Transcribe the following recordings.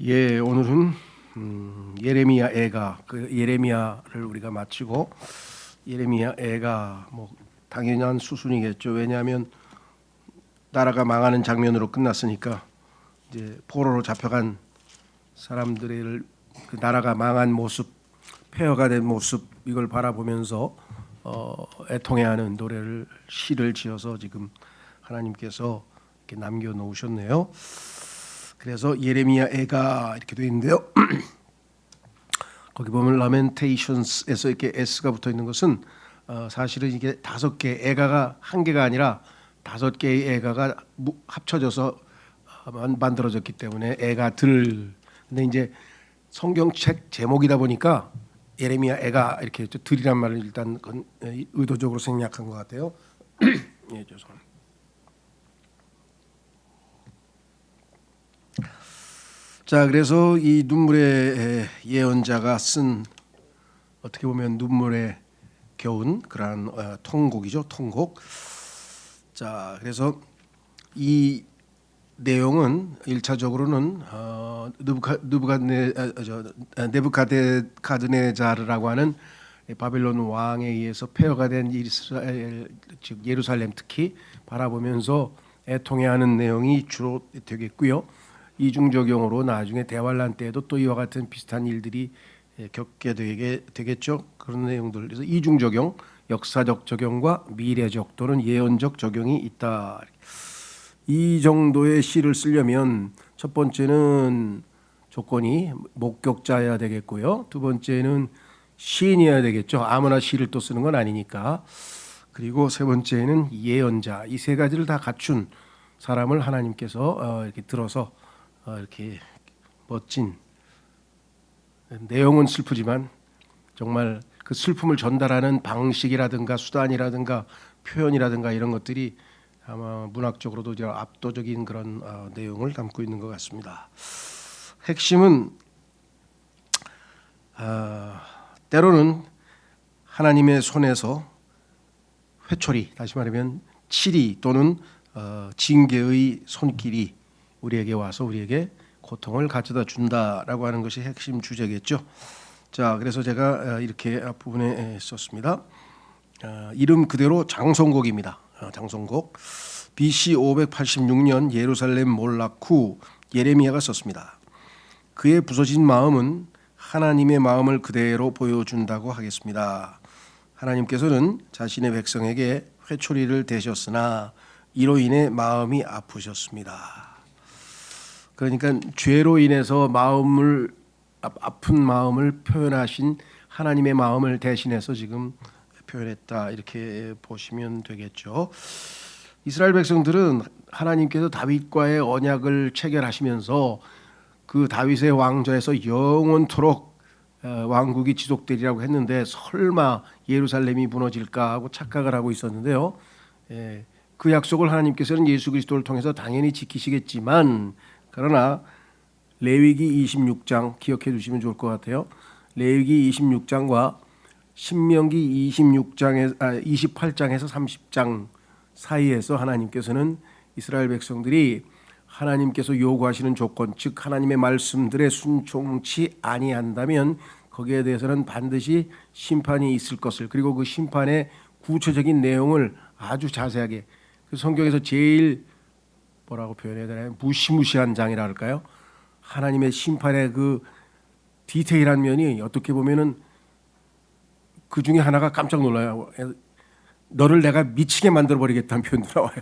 예, 오늘은 예레미야 애가 그 예레미야를 우리가 마치고 예레미야 애가 뭐 당연한 수순이겠죠. 왜냐하면 나라가 망하는 장면으로 끝났으니까 이제 포로로 잡혀간 사람들을 그 나라가 망한 모습, 폐허가 된 모습 이걸 바라보면서 애통해하는 노래를 시를 지어서 지금 하나님께서 이렇게 남겨 놓으셨네요. 그래서 예레미야 애가 이렇게 되어 있는데요. 거기 보면 Lamentations에서 이렇게 S가 붙어 있는 것은 사실은 이게 5개 애가가 한 개가 아니라 5개의 애가가 합쳐져서 만들어졌기 때문에 애가들. 근데 이제 성경책 제목이다 보니까 예레미야 애가 이렇게 들이란 말을 일단 의도적으로 생략한 것 같아요. 예, 죄송합니다. 자, 그래서 이 눈물의 예언자가 쓴 어떻게 보면 눈물에 겨운 그러한 통곡이죠, 통곡. 자, 그래서 이 내용은 1차적으로는 느부갓네자르라고 하는 바벨론 왕에 의해서 폐허가 된 이스라엘 즉 예루살렘 특히 바라보면서 애통해하는 내용이 주로 되겠고요. 이중적용으로 나중에 대환란 때에도 또 이와 같은 비슷한 일들이 겪게 되겠죠. 그런 내용들. 그래서 이중적용, 역사적 적용과 미래적 또는 예언적 적용이 있다. 이 정도의 시를 쓰려면 첫 번째는 조건이 목격자여야 되겠고요. 두 번째는 시인이어야 되겠죠. 아무나 시를 또 쓰는 건 아니니까. 그리고 세 번째는 예언자. 이 세 가지를 다 갖춘 사람을 하나님께서 이렇게 들어서 이렇게 멋진 내용은 슬프지만 정말 그 슬픔을 전달하는 방식이라든가 수단이라든가 표현이라든가 이런 것들이 아마 문학적으로도 압도적인 그런 내용을 담고 있는 것 같습니다. 핵심은 때로는 하나님의 손에서 회초리, 다시 말하면 치리 또는 징계의 손길이 우리에게 와서 우리에게 고통을 가져다 준다라고 하는 것이 핵심 주제겠죠. 자, 그래서 제가 이렇게 앞부분에 썼습니다. 이름 그대로 장송곡입니다. 장송곡. BC 586년 예루살렘 몰락 후 예레미야가 썼습니다. 그의 부서진 마음은 하나님의 마음을 그대로 보여준다고 하겠습니다. 하나님께서는 자신의 백성에게 회초리를 대셨으나 이로 인해 마음이 아프셨습니다. 그러니까 죄로 인해서 마음을 아픈 마음을 표현하신 하나님의 마음을 대신해서 지금 표현했다 이렇게 보시면 되겠죠. 이스라엘 백성들은 하나님께서 다윗과의 언약을 체결하시면서 그 다윗의 왕좌에서 영원토록 왕국이 지속되리라고 했는데 설마 예루살렘이 무너질까 하고 착각을 하고 있었는데요. 그 약속을 하나님께서는 예수 그리스도를 통해서 당연히 지키시겠지만 그러나 레위기 26장 기억해 두시면 좋을 것 같아요. 레위기 26장과 신명기 28장에서 30장 사이에서 하나님께서는 이스라엘 백성들이 하나님께서 요구하시는 조건, 즉 하나님의 말씀들에 순종치 아니한다면 거기에 대해서는 반드시 심판이 있을 것을, 그리고 그 심판의 구체적인 내용을 아주 자세하게, 그 성경에서 제일 뭐라고 표현해야 되나요? 무시무시한 장이라 할까요? 하나님의 심판의 그 디테일한 면이 어떻게 보면은 그 중에 하나가 깜짝 놀라요. 너를 내가 미치게 만들어 버리겠다는 표현도 나와요.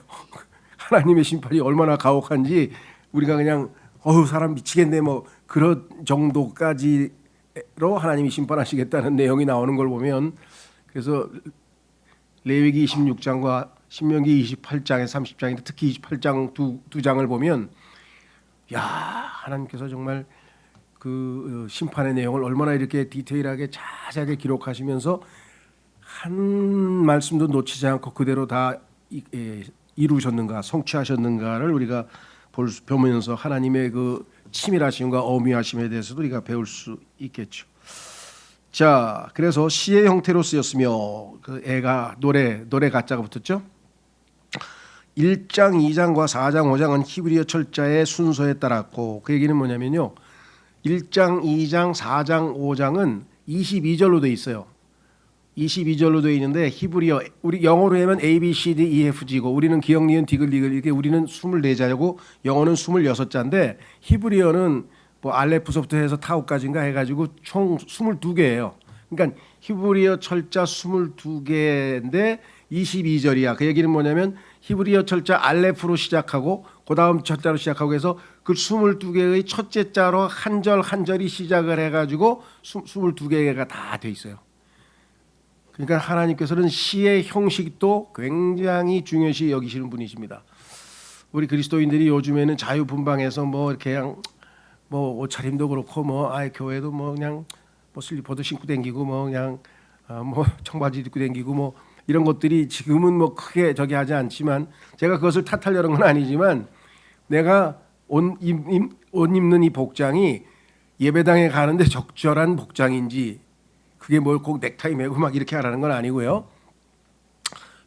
하나님의 심판이 얼마나 가혹한지 우리가 그냥 사람 미치겠네 뭐 그런 정도까지로 하나님이 심판하시겠다는 내용이 나오는 걸 보면, 그래서 레위기 26장과 신명기 28장에서 30장인데 특히 28장 두 장을 보면 야, 하나님께서 정말 그 심판의 내용을 얼마나 이렇게 디테일하게 자세하게 기록하시면서 한 말씀도 놓치지 않고 그대로 다 이루셨는가, 성취하셨는가를 우리가 보면서 하나님의 그 치밀하심과 어미하심에 대해서도 우리가 배울 수 있겠죠. 자, 그래서 시의 형태로 쓰였으며 그 애가 노래 가짜가 붙었죠. 1장, 2장과 4장, 5장은 히브리어 철자의 순서에 따랐고 그 얘기는 뭐냐면요. 1장, 2장, 4장, 5장은 22절로 돼 있어요. 22절로 돼 있는데 히브리어 우리 영어로 하면 A, B, C, D, E, F, G고 우리는 기역, 니은, 디귿, 리귿 이렇게 우리는 24자고 영어는 26자인데 히브리어는 뭐 알레프서부터 해서 타우까지인가 해가지고 총 22개예요. 그러니까 히브리어 철자 22개인데 22절이야. 그 얘기는 뭐냐면 히브리어 철자 알레프로 시작하고 그 다음 철자로 시작하고 해서 그 22개의 첫째 자로 한 절 한 절이 시작을 해가지고 22개가 다 돼 있어요. 그러니까 하나님께서는 시의 형식도 굉장히 중요시 여기시는 분이십니다. 우리 그리스도인들이 요즘에는 자유분방해서 뭐 이렇게 그냥 뭐 옷차림도 그렇고 뭐 교회도 뭐 그냥 뭐 슬리퍼도 신고 댕기고 뭐 그냥 뭐 청바지 입고 댕기고 뭐 이런 것들이 지금은 뭐 크게 저기 하지 않지만 제가 그것을 탓하려는 건 아니지만 내가 옷 입는 이 복장이 예배당에 가는데 적절한 복장인지 그게 뭘 꼭 넥타이 매고 막 이렇게 하라는 건 아니고요.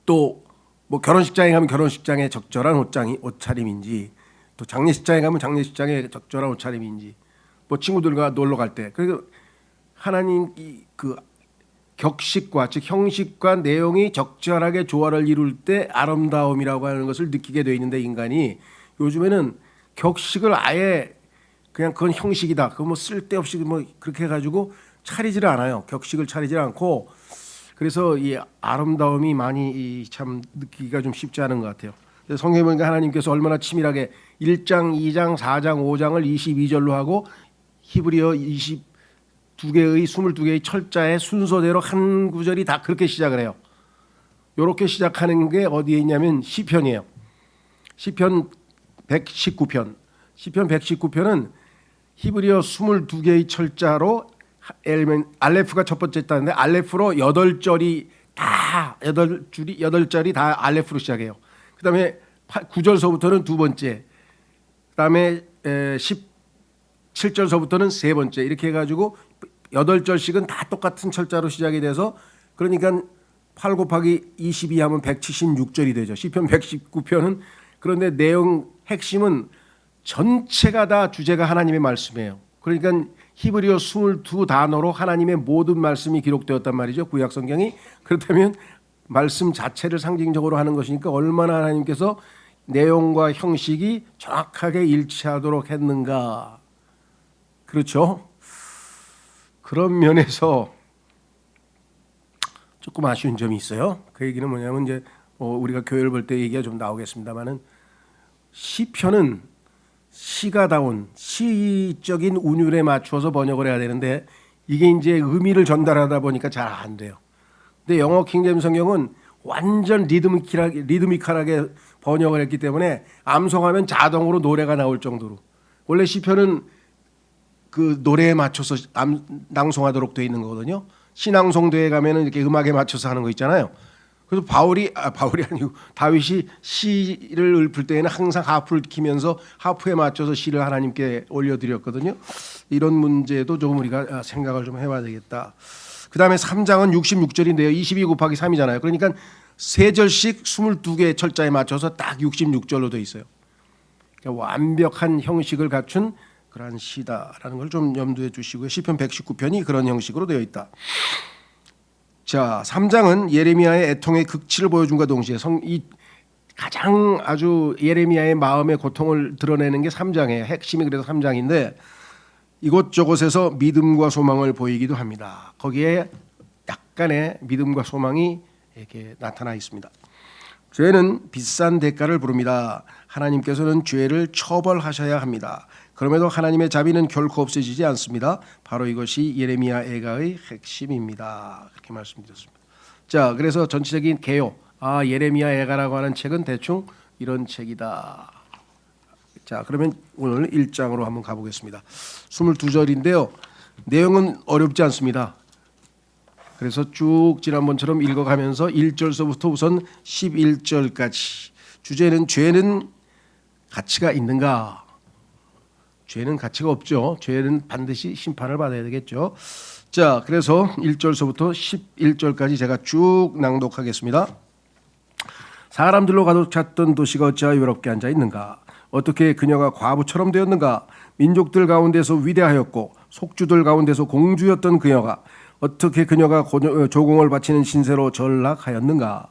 또 뭐 결혼식장에 가면 결혼식장에 적절한 옷차림인지 또 장례식장에 가면 장례식장에 적절한 옷차림인지 뭐 친구들과 놀러 갈 때 그리고 하나님 그 격식과 즉 형식과 내용이 적절하게 조화를 이룰 때 아름다움이라고 하는 것을 느끼게 돼 있는데 인간이 요즘에는 격식을 아예 그냥 그건 형식이다. 그거 뭐 쓸데없이 뭐 그렇게 해가지고 차리지를 않아요. 격식을 차리지 않고 그래서 이 아름다움이 많이 참 느끼기가 좀 쉽지 않은 것 같아요. 성경에 보니까 하나님께서 얼마나 치밀하게 1장, 2장, 4장, 5장을 22절로 하고 히브리어 22개의 22개의 철자의 순서대로 한 구절이 다 그렇게 시작을 해요. 이렇게 시작하는 게 어디에 있냐면 시편이에요. 시편 119편. 시편 119편은 히브리어 22개의 철자로 알레프가 첫 번째 있다는데 알레프로 8절이 다 8절이 다 알레프로 시작해요. 그다음에 9절서부터는 두 번째. 그다음에 17절서부터는 세 번째. 이렇게 해 가지고 8절씩은 다 똑같은 철자로 시작이 돼서 그러니까 8 곱하기 22 하면 176절이 되죠. 시편 119편은 그런데 내용 핵심은 전체가 다 주제가 하나님의 말씀이에요. 그러니까 히브리어 22단어로 하나님의 모든 말씀이 기록되었단 말이죠. 구약 성경이. 그렇다면 말씀 자체를 상징적으로 하는 것이니까 얼마나 하나님께서 내용과 형식이 정확하게 일치하도록 했는가. 그렇죠? 그런 면에서 조금 아쉬운 점이 있어요. 그 얘기는 뭐냐면 이제 우리가 교회를 볼 때 얘기가 좀 나오겠습니다만은 시편은 시가다운 시적인 운율에 맞추어서 번역을 해야 되는데 이게 이제 의미를 전달하다 보니까 잘 안 돼요. 근데 영어 킹제임스 성경은 완전 리드미컬하게 번역을 했기 때문에 암송하면 자동으로 노래가 나올 정도로 원래 시편은 그 노래에 맞춰서 낭송하도록 되어 있는 거거든요. 신앙송대에 가면은 이렇게 음악에 맞춰서 하는 거 있잖아요. 그래서 바울이 아니고 다윗이 시를 읊을 때에는 항상 하프를 키면서 하프에 맞춰서 시를 하나님께 올려드렸거든요. 이런 문제도 조금 우리가 생각을 좀 해봐야 되겠다. 그 다음에 3장은 66절인데요. 22 곱하기 3이잖아요. 그러니까 3절씩 22개의 철자에 맞춰서 딱 66절로 되어 있어요. 그러니까 완벽한 형식을 갖춘 그러한 시다라는 걸 좀 염두에 주시고요. 시편 119편이 그런 형식으로 되어 있다. 자, 3장은 예레미야의 애통의 극치를 보여준과 동시에 이 가장 아주 예레미야의 마음의 고통을 드러내는 게 3장이에요. 핵심이 그래서 3장인데 이곳저곳에서 믿음과 소망을 보이기도 합니다. 거기에 약간의 믿음과 소망이 이렇게 나타나 있습니다. 죄는 비싼 대가를 부릅니다. 하나님께서는 죄를 처벌하셔야 합니다. 그럼에도 하나님의 자비는 결코 없어지지 않습니다. 바로 이것이 예레미야 애가의 핵심입니다. 그렇게 말씀드렸습니다. 자, 그래서 전체적인 개요. 예레미야 애가라고 하는 책은 대충 이런 책이다. 자, 그러면 오늘 1장으로 한번 가보겠습니다. 22절인데요. 내용은 어렵지 않습니다. 그래서 쭉 지난번처럼 읽어가면서 1절서부터 우선 11절까지 주제는 죄는 가치가 있는가? 죄는 가치가 없죠. 죄는 반드시 심판을 받아야 되겠죠. 자, 그래서 1절서부터 11절까지 제가 쭉 낭독하겠습니다. 사람들로 가득 찼던 도시가 어찌하여 외롭게 앉아 있는가? 어떻게 그녀가 과부처럼 되었는가? 민족들 가운데서 위대하였고 속주들 가운데서 공주였던 그녀가 어떻게 그녀가 조공을 바치는 신세로 전락하였는가?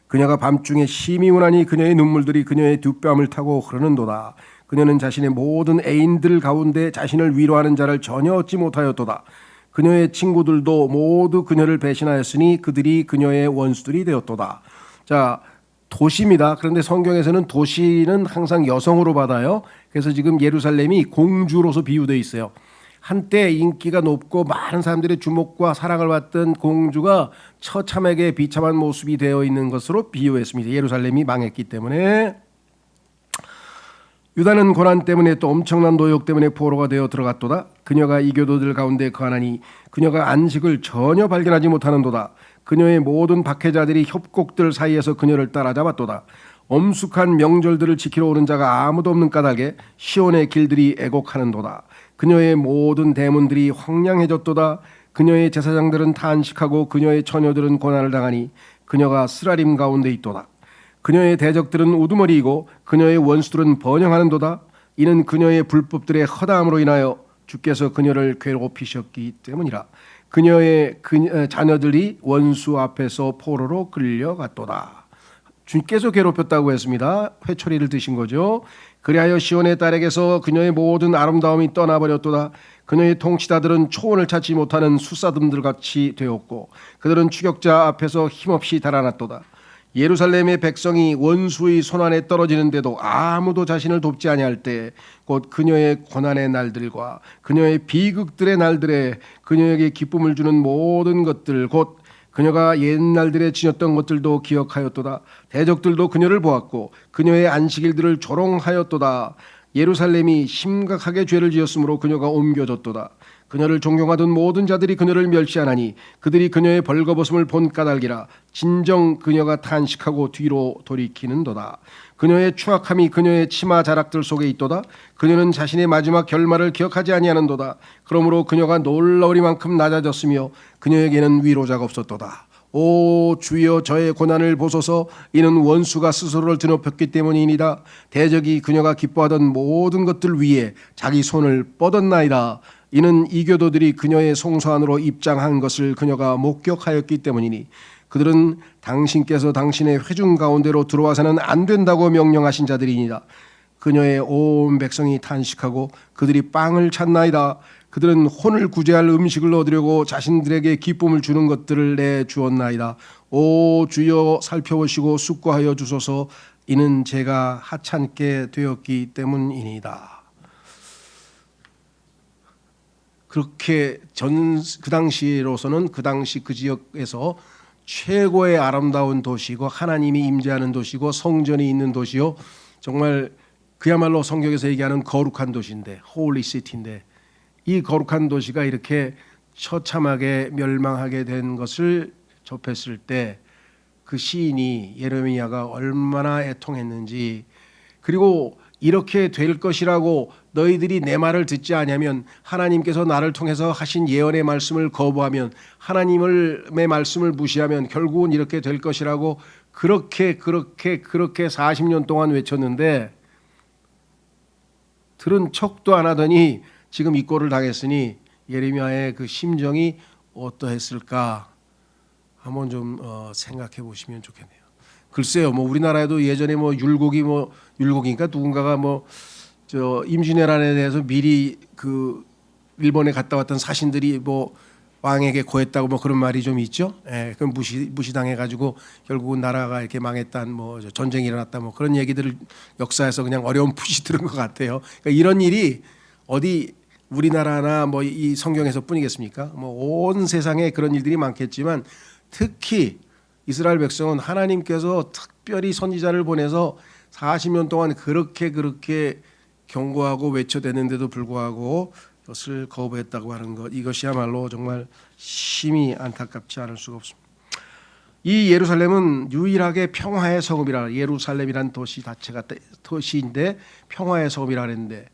그녀가 밤중에 심히 우나니 그녀의 눈물들이 그녀의 두 뺨을 타고 흐르는도다. 그녀는 자신의 모든 애인들 가운데 자신을 위로하는 자를 전혀 얻지 못하였도다. 그녀의 친구들도 모두 그녀를 배신하였으니 그들이 그녀의 원수들이 되었도다. 자, 도시입니다. 그런데 성경에서는 도시는 항상 여성으로 받아요. 그래서 지금 예루살렘이 공주로서 비유되어 있어요. 한때 인기가 높고 많은 사람들의 주목과 사랑을 받던 공주가 처참하게 비참한 모습이 되어 있는 것으로 비유했습니다. 예루살렘이 망했기 때문에. 유다는 고난 때문에 또 엄청난 노역 때문에 포로가 되어 들어갔도다. 그녀가 이교도들 가운데 거하나니 그녀가 안식을 전혀 발견하지 못하는도다. 그녀의 모든 박해자들이 협곡들 사이에서 그녀를 따라잡았도다. 엄숙한 명절들을 지키러 오는 자가 아무도 없는 까닭에 시온의 길들이 애곡하는도다. 그녀의 모든 대문들이 황량해졌도다. 그녀의 제사장들은 탄식하고 그녀의 처녀들은 고난을 당하니 그녀가 쓰라림 가운데 있도다. 그녀의 대적들은 우두머리이고 그녀의 원수들은 번영하는도다. 이는 그녀의 불법들의 허다함으로 인하여 주께서 그녀를 괴롭히셨기 때문이라. 그녀의 자녀들이 원수 앞에서 포로로 끌려갔도다. 주께서 괴롭혔다고 했습니다. 회초리를 드신 거죠. 그리하여 시온의 딸에게서 그녀의 모든 아름다움이 떠나버렸도다. 그녀의 통치자들은 초원을 찾지 못하는 수사듬들 같이 되었고 그들은 추격자 앞에서 힘없이 달아났도다. 예루살렘의 백성이 원수의 손안에 떨어지는데도 아무도 자신을 돕지 아니할 때 곧 그녀의 고난의 날들과 그녀의 비극들의 날들에 그녀에게 기쁨을 주는 모든 것들 곧 그녀가 옛날들에 지녔던 것들도 기억하였도다. 대적들도 그녀를 보았고 그녀의 안식일들을 조롱하였도다. 예루살렘이 심각하게 죄를 지었으므로 그녀가 옮겨졌도다. 그녀를 존경하던 모든 자들이 그녀를 멸시하나니 그들이 그녀의 벌거벗음을 본 까닭이라. 진정 그녀가 탄식하고 뒤로 돌이키는도다. 그녀의 추악함이 그녀의 치마 자락들 속에 있도다. 그녀는 자신의 마지막 결말을 기억하지 아니하는도다. 그러므로 그녀가 놀라우리만큼 낮아졌으며 그녀에게는 위로자가 없었도다. 오 주여 저의 고난을 보소서. 이는 원수가 스스로를 드높였기 때문이니이다. 대적이 그녀가 기뻐하던 모든 것들 위에 자기 손을 뻗었나이다. 이는 이교도들이 그녀의 송사 안으로 입장한 것을 그녀가 목격하였기 때문이니 그들은 당신께서 당신의 회중 가운데로 들어와서는 안 된다고 명령하신 자들이니라. 그녀의 온 백성이 탄식하고 그들이 빵을 찾나이다. 그들은 혼을 구제할 음식을 얻으려고 자신들에게 기쁨을 주는 것들을 내주었나이다. 오 주여 살펴보시고 숙고하여 주소서. 이는 제가 하찮게 되었기 때문이니이다. 그렇게 그 당시로서는 그 당시 그 지역에서 최고의 아름다운 도시고 하나님이 임재하는 도시고 성전이 있는 도시요. 정말 그야말로 성경에서 얘기하는 거룩한 도시인데 홀리 시티인데 이 거룩한 도시가 이렇게 처참하게 멸망하게 된 것을 접했을 때 그 시인이 예레미야가 얼마나 애통했는지 그리고 이렇게 될 것이라고 너희들이 내 말을 듣지 않으면 하나님께서 나를 통해서 하신 예언의 말씀을 거부하면 하나님의 말씀을 무시하면 결국은 이렇게 될 것이라고 그렇게 40년 동안 외쳤는데 들은 척도 안 하더니 지금 이 꼴을 당했으니 예레미야의 그 심정이 어떠했을까 한번 좀 생각해 보시면 좋겠네요. 글쎄요, 뭐 우리나라에도 예전에 뭐 율곡이니까 누군가가 뭐 저 임진왜란에 대해서 미리 그 일본에 갔다 왔던 사신들이 뭐 왕에게 고했다고 뭐 그런 말이 좀 있죠. 예, 그럼 무시당해 가지고 결국은 나라가 이렇게 망했단 뭐 전쟁이 일어났다 뭐 그런 얘기들을 역사에서 그냥 어렴풋이 들은 것 같아요. 그러니까 이런 일이 어디 우리나라나 뭐 이 성경에서뿐이겠습니까? 뭐 온 세상에 그런 일들이 많겠지만 특히 이스라엘 백성은 하나님께서 특별히 선지자를 보내서 40년 동안 그렇게 경고하고 외쳐대는데도 불구하고 이것을 거부했다고 하는 것 이것이야말로 정말 심히 안타깝지 않을 수가 없습니다. 이 예루살렘은 유일하게 평화의 성읍이라 예루살렘이란 도시 자체가 도시인데 평화의 성읍이라 했는데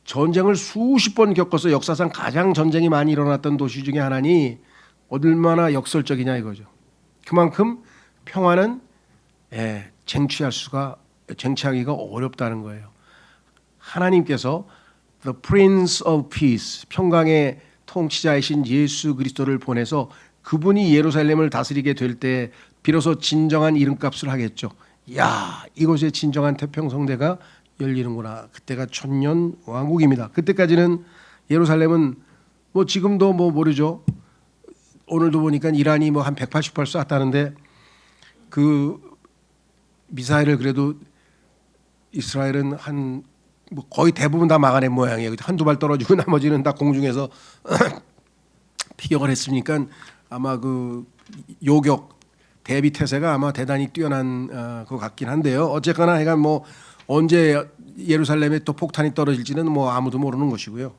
전쟁을 수십 번 겪어서 역사상 가장 전쟁이 많이 일어났던 도시 중에 하나니 얼마나 역설적이냐 이거죠. 그만큼 평화는 쟁취하기가 어렵다는 거예요. 하나님께서 The Prince of Peace, 평강의 통치자이신 예수 그리스도를 보내서 그분이 예루살렘을 다스리게 될 때 비로소 진정한 이름값을 하겠죠. 야, 이곳에 진정한 태평성대가 열리는구나. 그때가 천년 왕국입니다. 그때까지는 예루살렘은 뭐 지금도 뭐 모르죠. 오늘도 보니까 이란이 뭐 한 180발 쐈다는데 그 미사일을 그래도 이스라엘은 한 뭐 거의 대부분 다 막아낸 모양이에요. 한두 발 떨어지고 나머지는 다 공중에서 피격을 했으니까 아마 그 요격 대비 태세가 아마 대단히 뛰어난 것 같긴 한데요. 어쨌거나 하여간 뭐 언제 예루살렘에 또 폭탄이 떨어질지는 뭐 아무도 모르는 것이고요.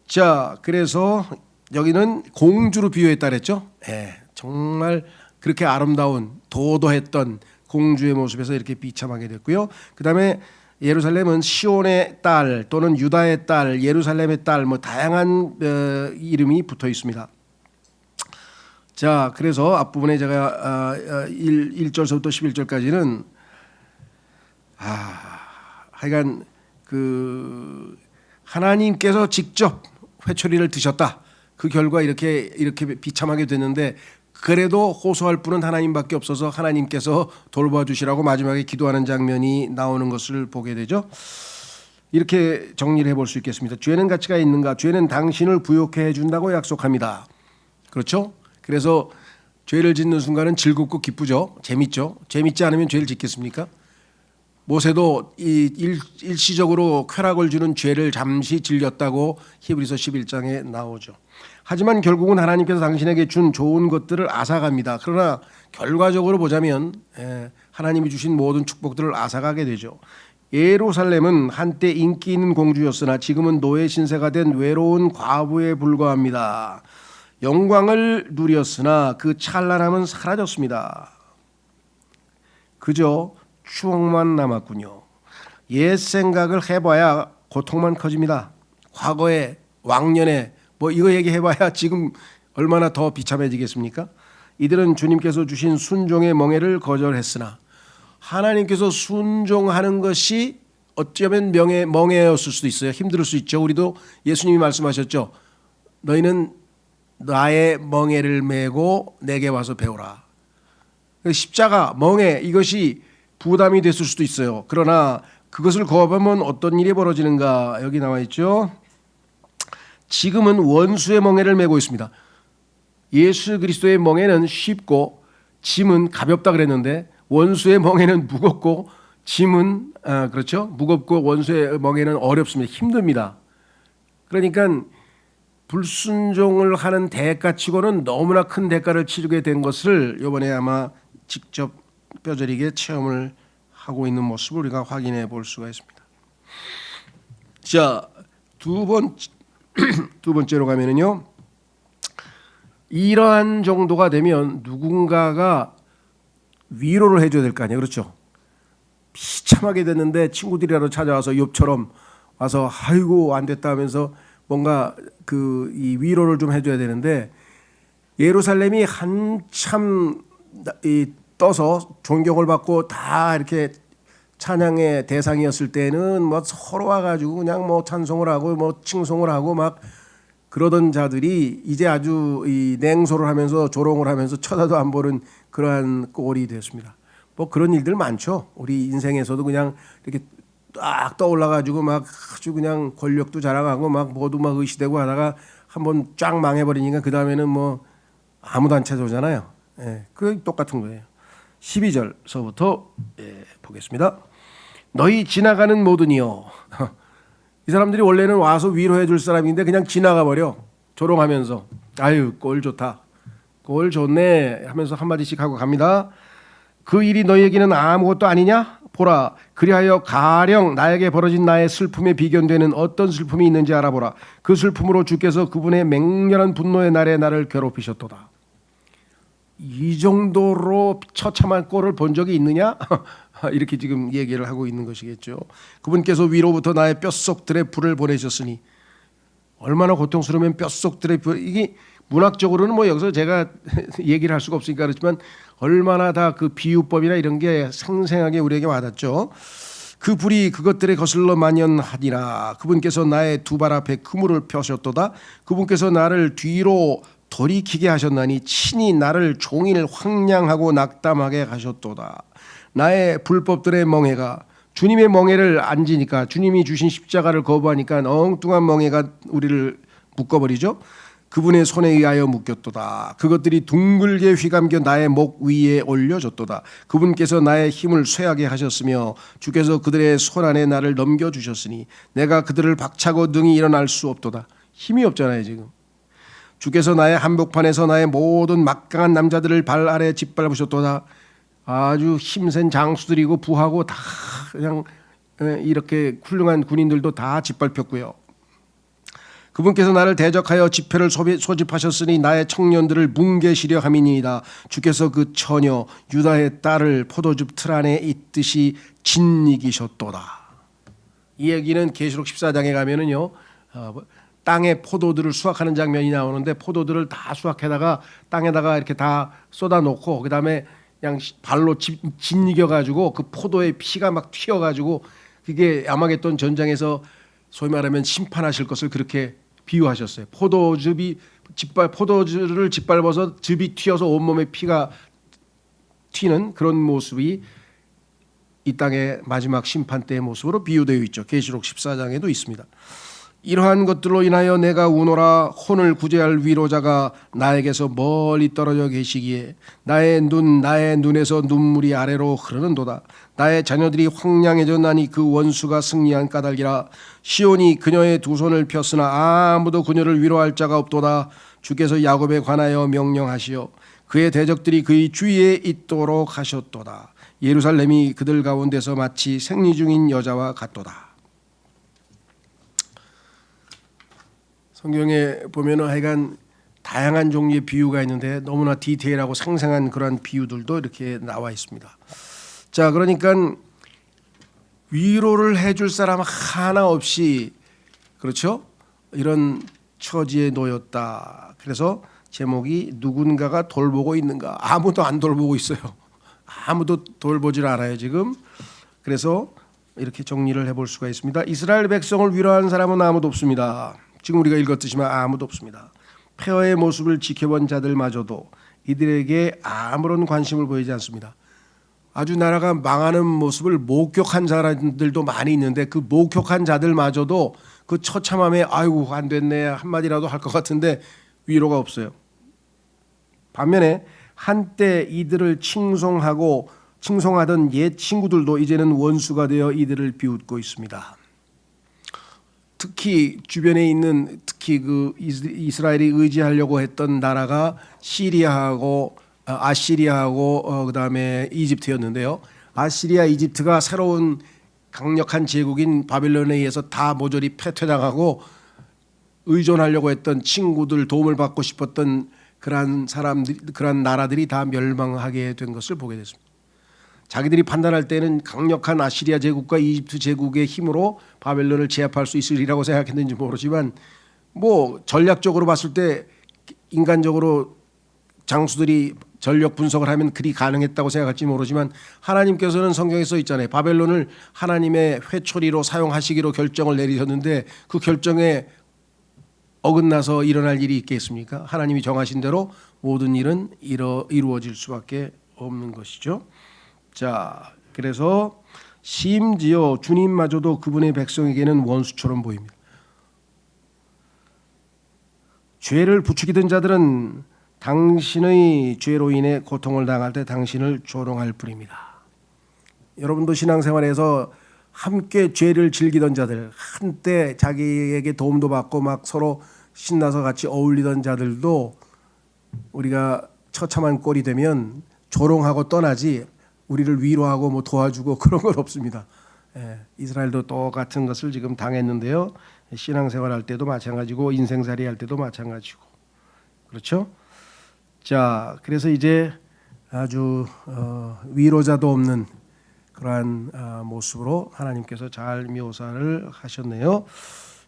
자, 그래서 여기는 공주로 비유했다 그랬죠. 정말 그렇게 아름다운 도도했던 공주의 모습에서 이렇게 비참하게 됐고요. 그다음에 예루살렘은 시온의 딸 또는 유다의 딸, 예루살렘의 딸 뭐 다양한 이름이 붙어 있습니다. 자, 그래서 앞부분에 제가 1절서부터 11절까지는 하여간 그 하나님께서 직접 회초리를 드셨다. 그 결과 이렇게 비참하게 됐는데 그래도 호소할 분은 하나님밖에 없어서 하나님께서 돌봐주시라고 마지막에 기도하는 장면이 나오는 것을 보게 되죠. 이렇게 정리를 해볼 수 있겠습니다. 죄는 가치가 있는가? 죄는 당신을 부욕해 해준다고 약속합니다. 그렇죠? 그래서 죄를 짓는 순간은 즐겁고 기쁘죠. 재밌죠. 재밌지 않으면 죄를 짓겠습니까? 모세도 일시적으로 쾌락을 주는 죄를 잠시 즐겼다고 히브리서 11장에 나오죠. 하지만 결국은 하나님께서 당신에게 준 좋은 것들을 앗아갑니다. 그러나 결과적으로 보자면 하나님이 주신 모든 축복들을 앗아가게 되죠. 예루살렘은 한때 인기 있는 공주였으나 지금은 노예 신세가 된 외로운 과부에 불과합니다. 영광을 누렸으나 그 찬란함은 사라졌습니다. 그저 추억만 남았군요. 옛 생각을 해봐야 고통만 커집니다. 과거에 왕년에 뭐 이거 얘기해봐야 지금 얼마나 더 비참해지겠습니까? 이들은 주님께서 주신 순종의 멍에를 거절했으나 하나님께서 순종하는 것이 어쩌면 멍에였을 수도 있어요. 힘들 수 있죠. 우리도 예수님이 말씀하셨죠. 너희는 나의 멍에를 메고 내게 와서 배우라. 십자가, 멍에 이것이 부담이 됐을 수도 있어요. 그러나 그것을 거부하면 어떤 일이 벌어지는가? 여기 나와 있죠. 지금은 원수의 멍에를 메고 있습니다. 예수 그리스도의 멍에는 쉽고 짐은 가볍다 그랬는데 원수의 멍에는 무겁고 짐은 그렇죠? 무겁고 원수의 멍에는 어렵습니다. 힘듭니다. 그러니까 불순종을 하는 대가치고는 너무나 큰 대가를 치르게 된 것을 이번에 아마 직접 뼈저리게 체험을 하고 있는 모습을 우리가 확인해 볼 수가 있습니다. 자, 두 번째로 가면은요. 이러한 정도가 되면 누군가가 위로를 해줘야 될 거 아니에요. 그렇죠? 비참하게 됐는데 친구들이라도 찾아와서 욥처럼 와서 아이고 안 됐다 하면서 뭔가 이 위로를 좀 해줘야 되는데 예루살렘이 한참 떠서 존경을 받고 다 이렇게 찬양의 대상이었을 때는 뭐 서로 와가지고 그냥 뭐 찬송을 하고 뭐 칭송을 하고 막 그러던 자들이 이제 아주 냉소를 하면서 조롱을 하면서 쳐다도 안 보는 그러한 꼴이 되었습니다. 뭐 그런 일들 많죠. 우리 인생에서도 그냥 이렇게 딱 떠올라가지고 막 아주 그냥 권력도 자랑하고 막 모두 막 의시되고 하다가 한번 쫙 망해버리니까 그 다음에는 뭐 아무도 안 찾아오잖아요. 그 똑같은 거예요. 12절서부터 보겠습니다. 너희 지나가는 모든 이여. 이 사람들이 원래는 와서 위로해 줄 사람인데 그냥 지나가 버려. 조롱하면서 아유 꼴 좋다. 꼴 좋네 하면서 한마디씩 하고 갑니다. 그 일이 너희에게는 아무것도 아니냐? 보라, 그리하여 가령 나에게 벌어진 나의 슬픔에 비견되는 어떤 슬픔이 있는지 알아보라. 그 슬픔으로 주께서 그분의 맹렬한 분노의 날에 나를 괴롭히셨도다. 이 정도로 처참한 꼴을 본 적이 있느냐? 이렇게 지금 얘기를 하고 있는 것이겠죠. 그분께서 위로부터 나의 뼛속들의 불을 보내셨으니 얼마나 고통스러우면 뼛속들의 불, 이게 문학적으로는 뭐 여기서 제가 얘기를 할 수가 없으니까 그렇지만 얼마나 다 그 비유법이나 이런 게 생생하게 우리에게 와닿죠. 그 불이 그것들에 거슬러 만연하니라. 그분께서 나의 두 발 앞에 그물을 펴셨도다. 그분께서 나를 뒤로 돌이키게 하셨나니 친히 나를 종일 황량하고 낙담하게 하셨도다. 나의 불법들의 멍해가 주님의 멍해를 안 지니까, 주님이 주신 십자가를 거부하니까 엉뚱한 멍해가 우리를 묶어버리죠. 그분의 손에 의하여 묶였도다. 그것들이 둥글게 휘감겨 나의 목 위에 올려줬도다. 그분께서 나의 힘을 쇠하게 하셨으며 주께서 그들의 손 안에 나를 넘겨주셨으니 내가 그들을 박차고 능히 일어날 수 없도다. 힘이 없잖아요 지금. 주께서 나의 한복판에서 나의 모든 막강한 남자들을 발 아래 짓밟으셨도다. 아주 힘센 장수들이고 부하고 다 그냥 이렇게 훌륭한 군인들도 다 짓밟혔고요. 그분께서 나를 대적하여 집회를 소집하셨으니 나의 청년들을 뭉개시려 함이니이다. 주께서 그 처녀 유다의 딸을 포도즙 틀 안에 있듯이 짓이기셨도다. 이 얘기는 계시록 14장에 가면은요, 땅에 포도들을 수확하는 장면이 나오는데 포도들을 다 수확해다가 땅에다가 이렇게 다 쏟아놓고 그 다음에 그냥 발로 짓이겨 가지고 그 포도의 피가 막 튀어가지고 그게 아마겟돈 전장에서 소위 말하면 심판하실 것을 그렇게 비유하셨어요. 포도즙을 짓밟아서 즙이 튀어서 온몸에 피가 튀는 그런 모습이 이 땅의 마지막 심판 때의 모습으로 비유되어 있죠. 계시록 14장에도 있습니다. 이러한 것들로 인하여 내가 우노라. 혼을 구제할 위로자가 나에게서 멀리 떨어져 계시기에 나의 눈에서 눈물이 아래로 흐르는도다. 나의 자녀들이 황량해졌나니 그 원수가 승리한 까닭이라. 시온이 그녀의 두 손을 폈으나 아무도 그녀를 위로할 자가 없도다. 주께서 야곱에 관하여 명령하시어 그의 대적들이 그의 주위에 있도록 하셨도다. 예루살렘이 그들 가운데서 마치 생리 중인 여자와 같도다. 성경에 보면은 하여간 다양한 종류의 비유가 있는데 너무나 디테일하고 생생한 그런 비유들도 이렇게 나와 있습니다. 자, 그러니까 위로를 해줄 사람 하나 없이, 그렇죠? 이런 처지에 놓였다. 그래서 제목이 누군가가 돌보고 있는가? 아무도 안 돌보고 있어요. 아무도 돌보질 않아요 지금. 그래서 이렇게 정리를 해볼 수가 있습니다. 이스라엘 백성을 위로하는 사람은 아무도 없습니다. 지금 우리가 읽었듯이만 아무도 없습니다. 폐허의 모습을 지켜본 자들마저도 이들에게 아무런 관심을 보이지 않습니다. 아주 나라가 망하는 모습을 목격한 사람들도 많이 있는데 그 목격한 자들마저도 그 처참함에 아이고 안 됐네 한마디라도 할 것 같은데 위로가 없어요. 반면에 한때 이들을 칭송하던 옛 친구들도 이제는 원수가 되어 이들을 비웃고 있습니다. 특히 주변에 있는 그 이스라엘이 의지하려고 했던 나라가 시리아하고 아시리아하고 그다음에 이집트였는데요. 아시리아, 이집트가 새로운 강력한 제국인 바벨론에 의해서 다 모조리 패퇴당하고 의존하려고 했던 친구들 도움을 받고 싶었던 그러한 나라들이 다 멸망하게 된 것을 보게 됐습니다. 자기들이 판단할 때는 강력한 아시리아 제국과 이집트 제국의 힘으로 바벨론을 제압할 수 있으리라고 생각했는지 모르지만 뭐 전략적으로 봤을 때 인간적으로 장수들이 전력 분석을 하면 그리 가능했다고 생각할지 모르지만 하나님께서는 성경에 써 있잖아요. 바벨론을 하나님의 회초리로 사용하시기로 결정을 내리셨는데 그 결정에 어긋나서 일어날 일이 있겠습니까? 하나님이 정하신 대로 모든 일은 이루어질 수밖에 없는 것이죠. 자, 그래서 심지어 주님마저도 그분의 백성에게는 원수처럼 보입니다. 죄를 부추기던 자들은 당신의 죄로 인해 고통을 당할 때 당신을 조롱할 뿐입니다. 여러분도 신앙생활에서 함께 죄를 즐기던 자들, 한때 자기에게 도움도 받고 막 서로 신나서 같이 어울리던 자들도 우리가 처참한 꼴이 되면 조롱하고 떠나지 우리를 위로하고 뭐 도와주고 그런 건 없습니다. 이스라엘도 똑같은 것을 지금 당했는데요. 신앙생활 할 때도 마찬가지고 인생살이 할 때도 마찬가지고 그렇죠. 자, 그래서 이제 아주 위로자도 없는 그러한 모습으로 하나님께서 잘 묘사를 하셨네요.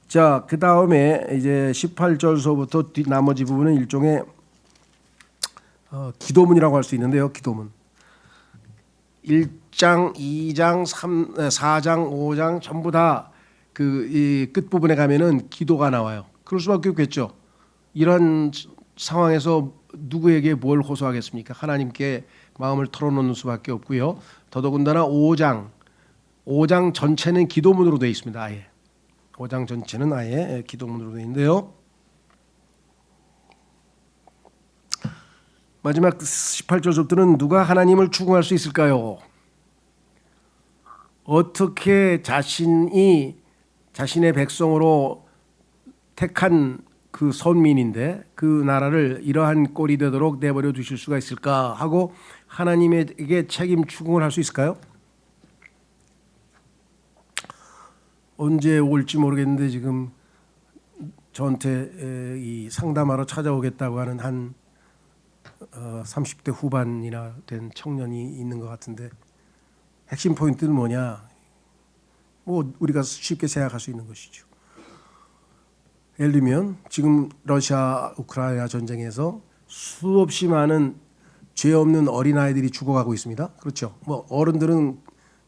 자, 그 다음에 이제 18절서부터 나머지 부분은 일종의 기도문이라고 할 수 있는데요. 기도문. 1장, 2장, 4장, 5장 전부 다 그 끝부분에 가면은 기도가 나와요. 그럴 수밖에 없겠죠. 이런 상황에서 누구에게 뭘 호소하겠습니까? 하나님께 마음을 털어놓는 수밖에 없고요. 더더군다나 5장 전체는 기도문으로 되어 있습니다. 아예 5장 전체는 아예 기도문으로 되어 있는데요. 마지막 18절부터는 누가 하나님을 추궁할 수 있을까요? 어떻게 자신의 백성으로 택한 그 선민인데 그 나라를 이러한 꼴이 되도록 내버려 두실 수가 있을까 하고 하나님에게 책임 추궁을 할 수 있을까요? 언제 올지 모르겠는데 지금 저한테 이 상담하러 찾아오겠다고 하는 한 30대 후반이나 된 청년이 있는 것 같은데 핵심 포인트는 뭐냐? 뭐 우리가 쉽게 생각할 수 있는 것이죠. 예를 들면 지금 러시아 우크라이나 전쟁에서 수없이 많은 죄 없는 어린아이들이 죽어가고 있습니다. 그렇죠. 뭐 어른들은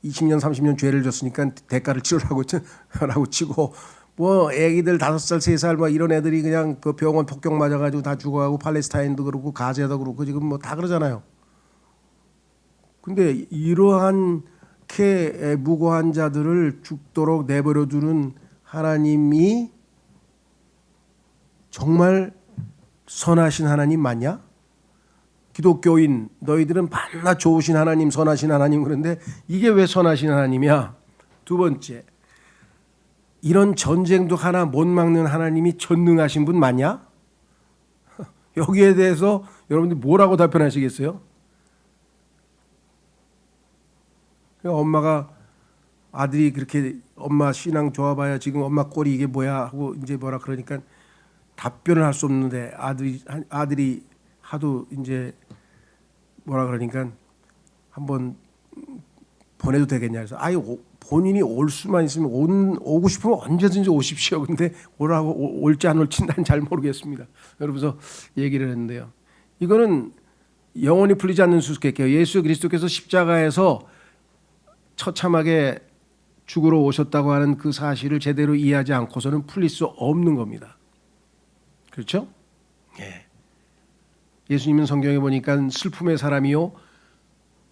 20년 30년 죄를 졌으니까 대가를 치르라고 치고 뭐 애기들 5살 3살 뭐 이런 애들이 그냥 그 병원 폭격 맞아가지고 다 죽어가고 팔레스타인도 그렇고 가자도 그렇고 지금 뭐 다 그러잖아요. 근데 이러한 무고한 자들을 죽도록 내버려두는 하나님이 정말 선하신 하나님 맞냐? 기독교인 너희들은 반나 좋으신 하나님, 선하신 하나님 그런데 이게 왜 선하신 하나님이야? 두 번째, 이런 전쟁도 하나 못 막는 하나님이 전능하신 분 맞냐? 여기에 대해서 여러분들 뭐라고 답변하시겠어요? 엄마가 아들이 그렇게 엄마 신앙 좋아봐야 지금 엄마 꼴이 이게 뭐야 하고 이제 뭐라 그러니까 답변을 할 수 없는데 아들이 하도 이제 뭐라 그러니까 한번 보내도 되겠냐 그래서 아예 본인이 올 수만 있으면 오고 싶으면 언제든지 오십시오. 근데 올지 안 올지 난 잘 모르겠습니다. 그러면서 얘기를 했는데요. 이거는 영원히 풀리지 않는 수수께끼예요. 예수 그리스도께서 십자가에서 처참하게 죽으러 오셨다고 하는 그 사실을 제대로 이해하지 않고서는 풀릴 수 없는 겁니다. 그렇죠? 예. 예수님은 성경에 보니까 슬픔의 사람이요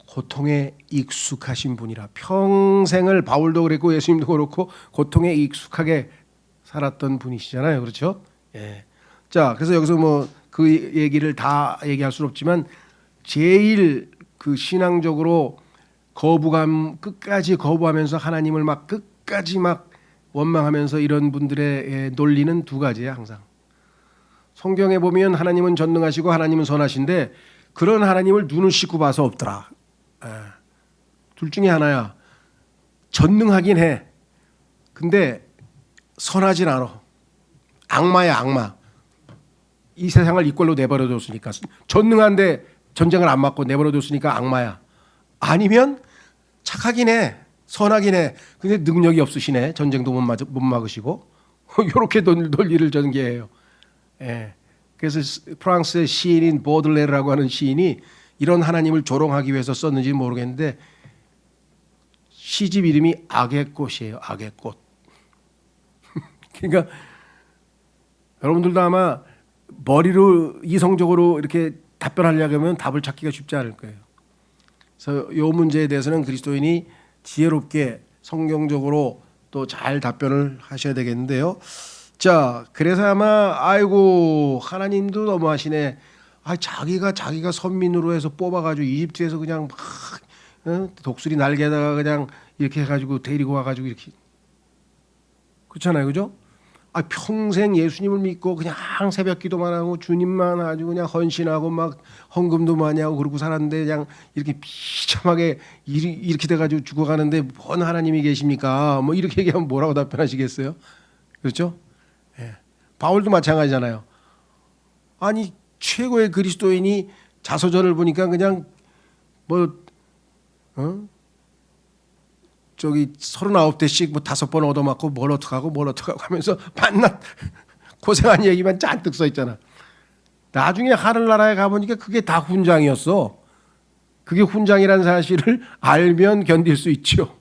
고통에 익숙하신 분이라 평생을 바울도 그랬고 예수님도 그렇고 고통에 익숙하게 살았던 분이시잖아요. 그렇죠? 예. 자, 그래서 여기서 뭐 그 얘기를 다 얘기할 수는 없지만 제일 그 신앙적으로 끝까지 거부하면서 하나님을 막 끝까지 막 원망하면서 이런 분들의 논리는 두 가지예요. 항상 성경에 보면 하나님은 전능하시고 하나님은 선하신데 그런 하나님을 눈을 씻고 봐서 없더라. 둘 중에 하나야. 전능하긴 해. 근데 선하진 않아. 악마야 악마. 이 세상을 이꼴로 내버려뒀으니까. 전능한데 전쟁을 안 맞고 내버려뒀으니까 악마야. 아니면 착하긴 해. 선하긴 해. 근데 능력이 없으시네. 전쟁도 못 막으시고. 이렇게 논리를 전개해요. 예. 그래서 프랑스의 시인인 보들레르라고 하는 시인이 이런 하나님을 조롱하기 위해서 썼는지 모르겠는데 시집 이름이 악의 꽃이에요. 악의 꽃. 그러니까 여러분들도 아마 머리로 이성적으로 이렇게 답변하려고 하면 답을 찾기가 쉽지 않을 거예요. 그래서 이 문제에 대해서는 그리스도인이 지혜롭게 성경적으로 또 잘 답변을 하셔야 되겠는데요. 자, 그래서 아마 아이고 하나님도 너무하시네. 자기가 선민으로 해서 뽑아가지고 이집트에서 그냥 막 독수리 날개에다가 그냥 이렇게 해가지고 데리고 와가지고 이렇게 그렇잖아요, 그죠? 평생 예수님을 믿고 그냥 새벽기도만 하고 주님만 아주 그냥 헌신하고 막 헌금도 많이 하고 그러고 살았는데 그냥 이렇게 비참하게 이렇게 돼가지고 죽어가는데 뭔 하나님이 계십니까? 뭐 이렇게 얘기하면 뭐라고 답변하시겠어요? 그렇죠? 예. 바울도 마찬가지잖아요. 아니 최고의 그리스도인이 자서전을 보니까 그냥 저기 39대씩 뭐 5번 얻어맞고 뭘 어떡하고 하면서 만나 고생한 얘기만 잔뜩 써 있잖아. 나중에 하늘나라에 가보니까 그게 다 훈장이었어. 그게 훈장이라는 사실을 알면 견딜 수 있죠.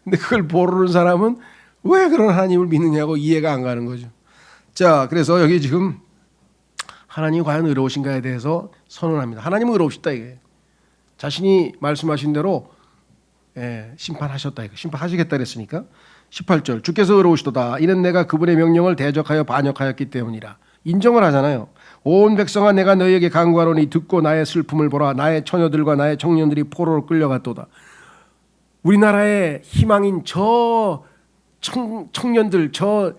근데 그걸 모르는 사람은 왜 그런 하나님을 믿느냐고 이해가 안 가는 거죠. 자, 그래서 여기 지금 하나님이 과연 의로우신가에 대해서 선언합니다. 하나님은 의로우시다 이게. 자신이 말씀하신 대로 심판하셨다 이거. 심판하시겠다 그랬으니까. 18절 주께서 의로우시도다. 이는 내가 그분의 명령을 대적하여 반역하였기 때문이라. 인정을 하잖아요. 온 백성아 내가 너희에게 간구하노니 듣고 나의 슬픔을 보라. 나의 처녀들과 나의 청년들이 포로로 끌려갔도다. 우리나라의 희망인 저 청년들, 저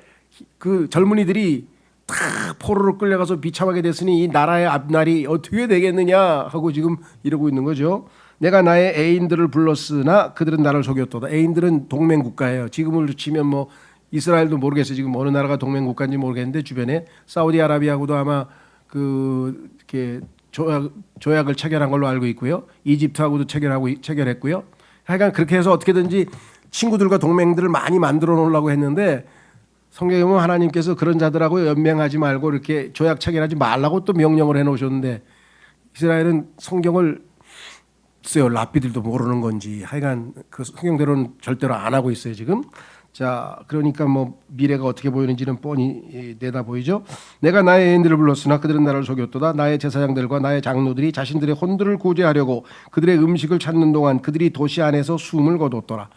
그 젊은이들이 다 포로로 끌려가서 비참하게 됐으니 이 나라의 앞날이 어떻게 되겠느냐 하고 지금 이러고 있는 거죠. 내가 나의 애인들을 불렀으나 그들은 나를 속였도다. 애인들은 동맹 국가예요. 지금을 치면 뭐 이스라엘도 모르겠어요. 지금 어느 나라가 동맹 국가인지 모르겠는데 주변에 사우디아라비아하고도 아마 그 이렇게 조약을 체결한 걸로 알고 있고요. 이집트하고도 체결했고요. 하여간 그렇게 해서 어떻게든지 친구들과 동맹들을 많이 만들어 놓으려고 했는데 성경에 보면 하나님께서 그런 자들하고 연맹하지 말고 이렇게 조약 체결하지 말라고 또 명령을 해놓으셨는데 이스라엘은 성경을 글쎄요, 랍비들도 모르는 건지 하여간 그 성경대로는 절대로 안 하고 있어요 지금. 자, 그러니까 뭐 미래가 어떻게 보이는지는 뻔히 내다 보이죠. 내가 나의 애인들을 불렀으나 그들은 나를 속였도다. 나의 제사장들과 나의 장로들이 자신들의 혼들을 구제하려고 그들의 음식을 찾는 동안 그들이 도시 안에서 숨을 거뒀더라.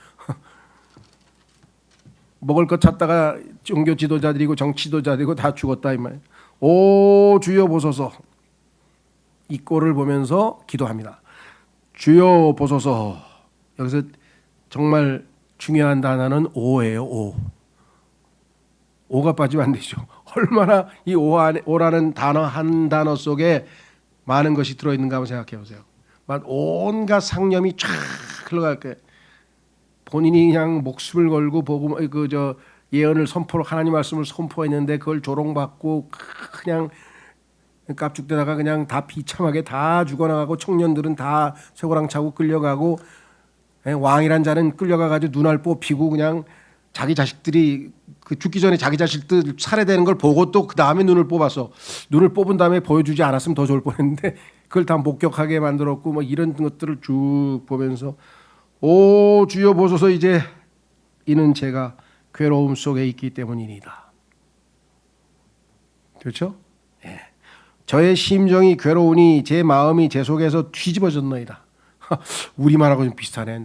먹을 것 찾다가 종교 지도자들이고 정치 지도자들이고 다 죽었다 이 말. 오 주여 보소서. 이 꼴을 보면서 기도합니다. 주여 보소서. 여기서 정말 중요한 단어는 오예요. 오. 오가 빠지면 안 되죠. 얼마나 이 오라는 단어 한 단어 속에 많은 것이 들어있는가 한번 생각해 보세요. 온갖 상념이 쫙 흘러갈 거예요. 본인이 그냥 목숨을 걸고 예언을 선포로 하나님 말씀을 선포했는데 그걸 조롱받고 그냥 깝죽대다가 그냥 다 비참하게 다 죽어나가고 청년들은 다 쇠고랑 차고 끌려가고 왕이란 자는 끌려가가지고 눈알 뽑히고 그냥 자기 자식들이 그 죽기 전에 자기 자식들 살해되는 걸 보고 또 그 다음에 눈을 뽑아서 눈을 뽑은 다음에 보여주지 않았으면 더 좋을 뻔했는데 그걸 다 목격하게 만들었고 뭐 이런 것들을 쭉 보면서 오 주여 보소서 이제 이는 제가 괴로움 속에 있기 때문이니다. 그렇죠? 예. 저의 심정이 괴로우니 제 마음이 제 속에서 뒤집어졌나이다. 우리말하고 좀 비슷하네.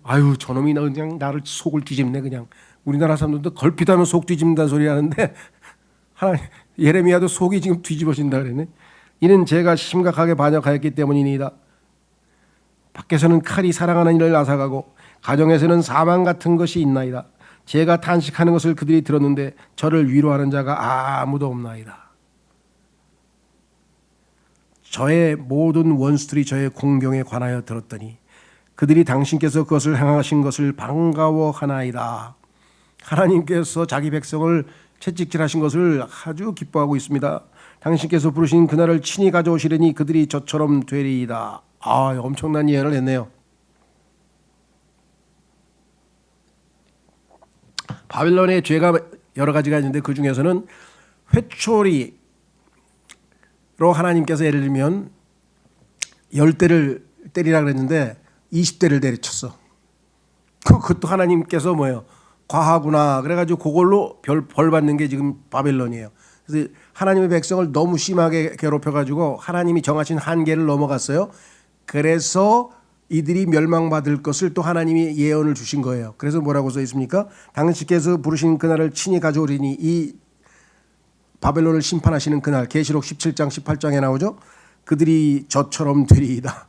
아유 저놈이 그냥 나를 속을 뒤집네 그냥. 우리나라 사람들도 걸핏하면 속 뒤집는다는 소리 하는데 하나님 예레미야도 속이 지금 뒤집어진다 그랬네. 이는 제가 심각하게 반역하였기 때문이니다. 밖에서는 칼이 사랑하는 이를 앗아가고 가정에서는 사망 같은 것이 있나이다. 제가 탄식하는 것을 그들이 들었는데 저를 위로하는 자가 아무도 없나이다. 저의 모든 원수들이 저의 공경에 관하여 들었더니 그들이 당신께서 그것을 행하신 것을 반가워하나이다. 하나님께서 자기 백성을 채찍질하신 것을 아주 기뻐하고 있습니다. 당신께서 부르신 그날을 친히 가져오시려니 그들이 저처럼 되리이다. 엄청난 예언을 했네요. 바빌론의 죄가 여러 가지가 있는데 그 중에서는 회초리로 하나님께서 예를 들면 10대를 때리라 그랬는데 20대를 때려쳤어. 그것도 하나님께서 뭐예요? 과하구나. 그래가지고 그걸로 벌 받는 게 지금 바벨론이에요. 그래서 하나님의 백성을 너무 심하게 괴롭혀가지고 하나님이 정하신 한계를 넘어갔어요. 그래서 이들이 멸망받을 것을 또 하나님이 예언을 주신 거예요. 그래서 뭐라고 써 있습니까? 당신께서 부르신 그날을 친히 가져오리니 이 바벨론을 심판하시는 그날 계시록 17장 18장에 나오죠. 그들이 저처럼 되리이다.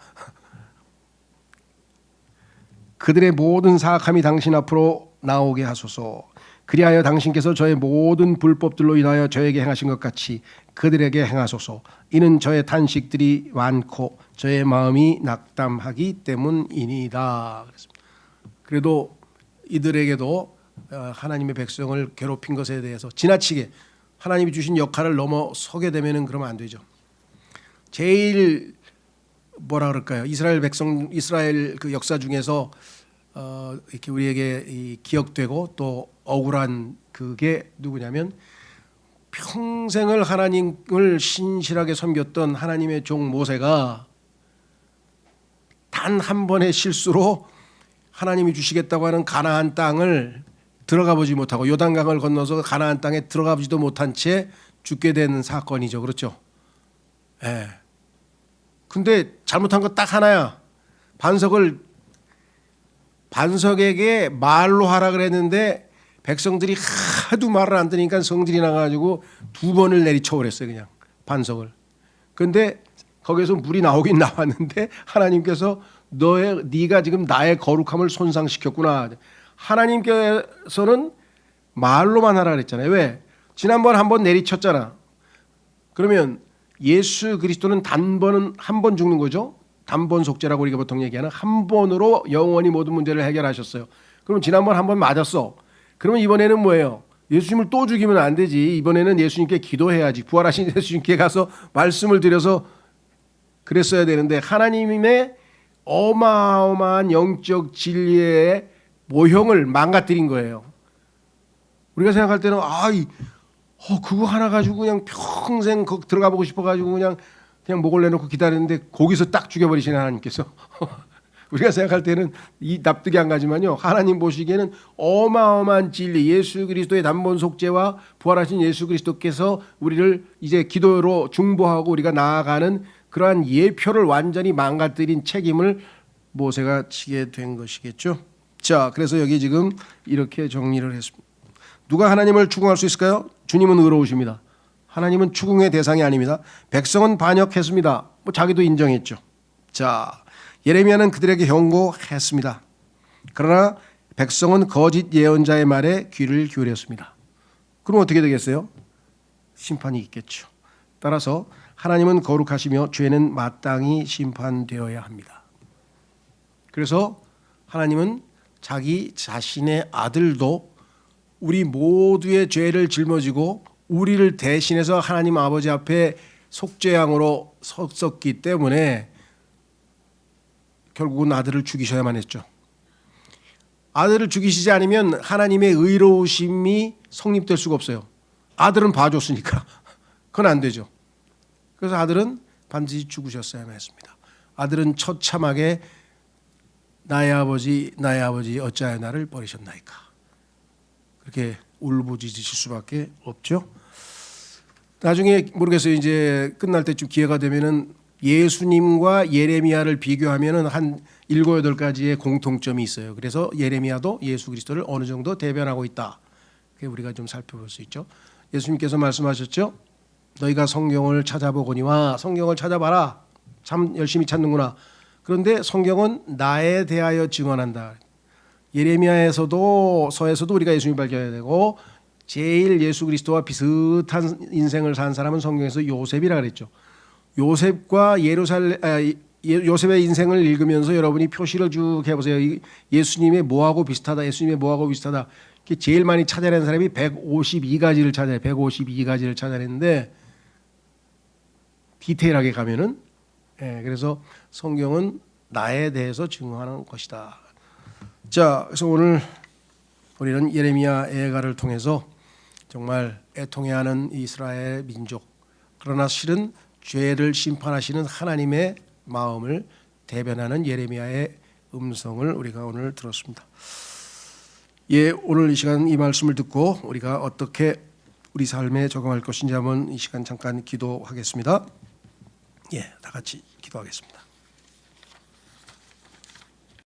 그들의 모든 사악함이 당신 앞으로 나오게 하소서. 그리하여 당신께서 저의 모든 불법들로 인하여 저에게 행하신 것 같이 그들에게 행하소서. 이는 저의 탄식들이 많고 저의 마음이 낙담하기 때문이니이다. 그래도 이들에게도 하나님의 백성을 괴롭힌 것에 대해서 지나치게 하나님이 주신 역할을 넘어서게 되면은 그러면 안 되죠. 제일 뭐라 그럴까요? 이스라엘 그 역사 중에서 이렇게 우리에게 기억되고 또 억울한 그게 누구냐면 평생을 하나님을 신실하게 섬겼던 하나님의 종 모세가 단 한 번의 실수로 하나님이 주시겠다고 하는 가나안 땅을 들어가 보지 못하고 요단강을 건너서 가나안 땅에 들어가 보지도 못한 채 죽게 된 사건이죠. 그렇죠? 예. 근데 잘못한 거 딱 하나야. 반석에게 말로 하라 그랬는데 백성들이 하도 말을 안 들으니까 성질이 나가지고 2번을 내리쳐 버렸어요. 그냥 반석을. 근데 거기서 물이 나오긴 나왔는데 하나님께서 네가 지금 나의 거룩함을 손상시켰구나. 하나님께서는 말로만 하라 그랬잖아요. 왜? 지난번 한 번 내리쳤잖아. 그러면 예수 그리스도는 단번은 한 번 죽는 거죠. 단번 속죄라고 우리가 보통 얘기하는 한 번으로 영원히 모든 문제를 해결하셨어요. 그럼 지난번 한 번 맞았어. 그러면 이번에는 뭐예요? 예수님을 또 죽이면 안 되지. 이번에는 예수님께 기도해야지. 부활하신 예수님께 가서 말씀을 드려서 그랬어야 되는데 하나님의 어마어마한 영적 진리의 모형을 망가뜨린 거예요. 우리가 생각할 때는 그거 하나 가지고 그냥 평생 들어가 보고 싶어가지고 그냥 목을 내놓고 기다리는데 거기서 딱 죽여버리시는 하나님께서 우리가 생각할 때는 이 납득이 안 가지만요. 하나님 보시기에는 어마어마한 진리 예수 그리스도의 단번 속죄와 부활하신 예수 그리스도께서 우리를 이제 기도로 중보하고 우리가 나아가는 그러한 예표를 완전히 망가뜨린 책임을 모세가 지게 된 것이겠죠. 자, 그래서 여기 지금 이렇게 정리를 했습니다. 누가 하나님을 추궁할 수 있을까요? 주님은 의로우십니다. 하나님은 추궁의 대상이 아닙니다. 백성은 반역했습니다. 자기도 인정했죠. 자, 예레미야는 그들에게 경고했습니다. 그러나 백성은 거짓 예언자의 말에 귀를 기울였습니다. 그럼 어떻게 되겠어요? 심판이 있겠죠. 따라서 하나님은 거룩하시며 죄는 마땅히 심판되어야 합니다. 그래서 하나님은 자기 자신의 아들도 우리 모두의 죄를 짊어지고 우리를 대신해서 하나님 아버지 앞에 속죄양으로 섰기 때문에 결국은 아들을 죽이셔야만 했죠. 아들을 죽이시지 않으면 하나님의 의로우심이 성립될 수가 없어요. 아들은 봐줬으니까 그건 안 되죠. 그래서 아들은 반드시 죽으셨어야만 했습니다. 아들은 처참하게 나의 아버지 어찌하여 나를 버리셨나이까 그렇게 울부짖으실 수밖에 없죠. 나중에 모르겠어요. 이제 끝날 때쯤 기회가 되면은 예수님과 예레미야를 비교하면은 한 7, 8가지의 공통점이 있어요. 그래서 예레미야도 예수 그리스도를 어느 정도 대변하고 있다. 그게 우리가 좀 살펴볼 수 있죠. 예수님께서 말씀하셨죠. 너희가 성경을 찾아보거니와 성경을 찾아봐라. 참 열심히 찾는구나. 그런데 성경은 나에 대하여 증언한다. 예레미야에서도 서에서도 우리가 예수님을 발견해야 되고 제일 예수 그리스도와 비슷한 인생을 산 사람은 성경에서 요셉이라 그랬죠. 요셉의 인생을 읽으면서 여러분이 표시를 쭉 해보세요. 예수님의 뭐하고 비슷하다. 예수님의 뭐하고 비슷하다. 제일 많이 찾아낸 사람이 152가지를 찾아내. 152가지를 찾아냈는데 디테일하게 가면은 그래서 성경은 나에 대해서 증언하는 것이다. 자, 그래서 오늘 우리는 예레미야 예가를 통해서 정말 애통해하는 이스라엘 민족, 그러나 실은 죄를 심판하시는 하나님의 마음을 대변하는 예레미야의 음성을 우리가 오늘 들었습니다. 오늘 이 시간 이 말씀을 듣고 우리가 어떻게 우리 삶에 적용할 것인지 한번 이 시간 잠깐 기도하겠습니다. 다 같이 기도하겠습니다.